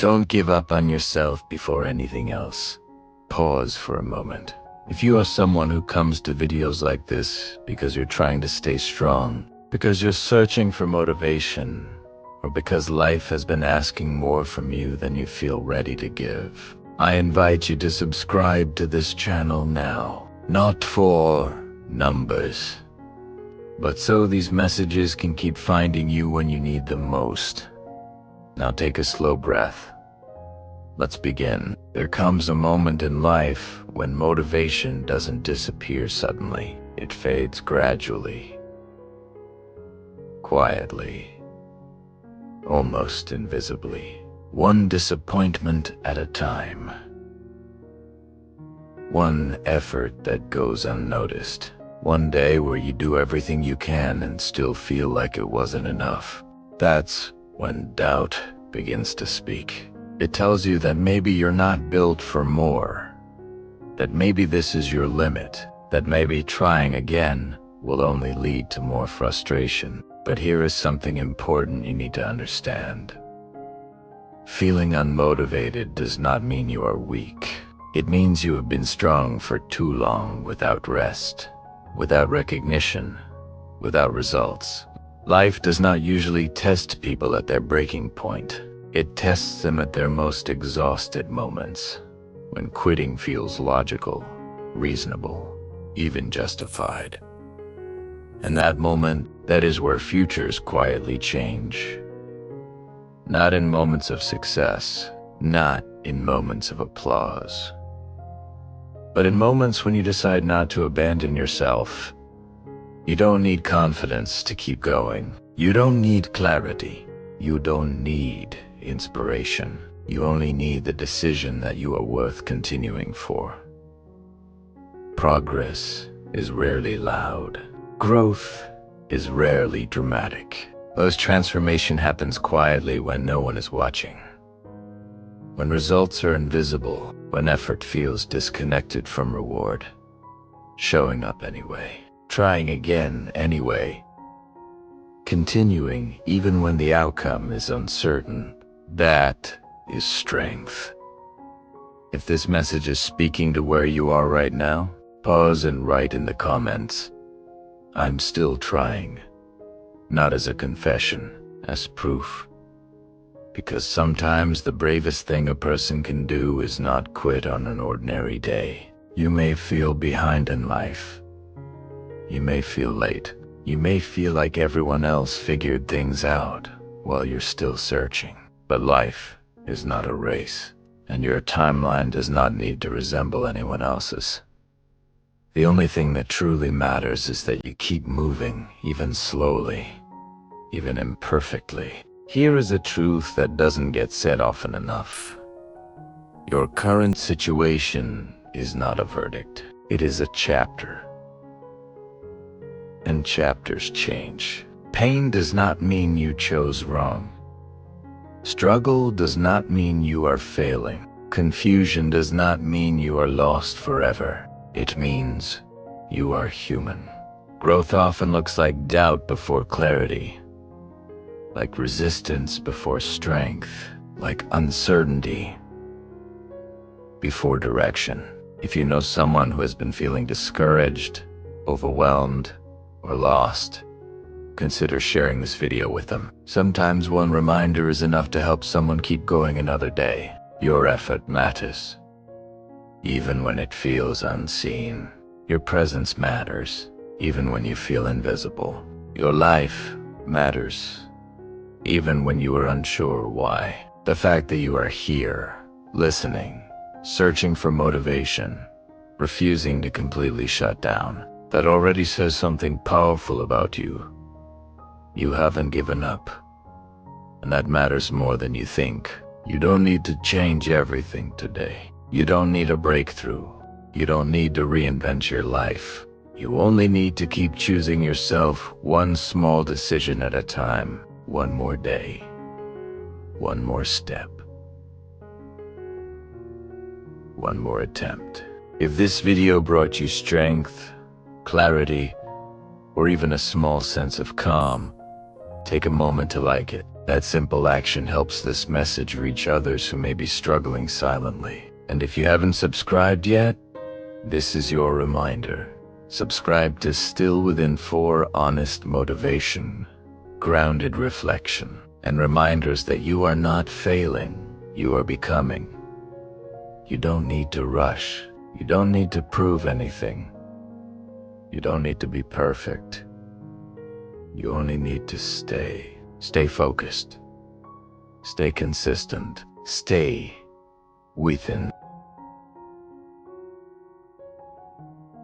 Don't give up on yourself before anything else. Pause for a moment. If you are someone who comes to videos like this because you're trying to stay strong, because you're searching for motivation, or because life has been asking more from you than you feel ready to give, I invite you to subscribe to this channel now. Not for numbers, but so these messages can keep finding you when you need them most. Now take a slow breath. Let's begin. There comes a moment in life when motivation doesn't disappear suddenly. It fades gradually, quietly, almost invisibly. One disappointment at a time. One effort that goes unnoticed. One day where you do everything you can and still feel like it wasn't enough. That's when doubt begins to speak. It tells you that maybe you're not built for more, that maybe this is your limit, that maybe trying again will only lead to more frustration. But here is something important you need to understand. Feeling unmotivated does not mean you are weak. It means you have been strong for too long without rest, without recognition, without results. Life does not usually test people at their breaking point. It tests them at their most exhausted moments, when quitting feels logical, reasonable, even justified. And that moment, that is where futures quietly change. Not in moments of success, not in moments of applause, but in moments when you decide not to abandon yourself. You don't need confidence to keep going. You don't need clarity. You don't need inspiration. You only need the decision that you are worth continuing for. Progress is rarely loud. Growth is rarely dramatic. Most transformation happens quietly when no one is watching. When results are invisible, when effort feels disconnected from reward. Showing up anyway. Trying again anyway. Continuing even when the outcome is uncertain. That is strength. If this message is speaking to where you are right now, pause and write in the comments, "I'm still trying." Not as a confession, as proof. Because sometimes the bravest thing a person can do is not quit on an ordinary day. You may feel behind in life. You may feel late. You may feel like everyone else figured things out while you're still searching. But life is not a race, and your timeline does not need to resemble anyone else's. The only thing that truly matters is that you keep moving, even slowly, even imperfectly. Here is a truth that doesn't get said often enough. Your current situation is not a verdict. It is a chapter. And chapters change. Pain does not mean you chose wrong. Struggle does not mean you are failing. Confusion does not mean you are lost forever. It means you are human. Growth often looks like doubt before clarity, like resistance before strength, like uncertainty before direction. If you know someone who has been feeling discouraged, overwhelmed, or lost, consider sharing this video with them. Sometimes one reminder is enough to help someone keep going another day. Your effort matters, even when it feels unseen. Your presence matters, even when you feel invisible. Your life matters, even when you are unsure why. The fact that you are here, listening, searching for motivation, refusing to completely shut down, that already says something powerful about you. You haven't given up, and that matters more than you think. You don't need to change everything today. You don't need a breakthrough. You don't need to reinvent your life. You only need to keep choosing yourself one small decision at a time, one more day, one more step, one more attempt. If this video brought you strength, clarity, or even a small sense of calm, take a moment to like it. That simple action helps this message reach others who may be struggling silently. And if you haven't subscribed yet, this is your reminder. Subscribe to Still Within 4, honest motivation, grounded reflection, and reminders that you are not failing, you are becoming. You don't need to rush. You don't need to prove anything. You don't need to be perfect. You only need to stay. Stay focused. Stay consistent. Stay within.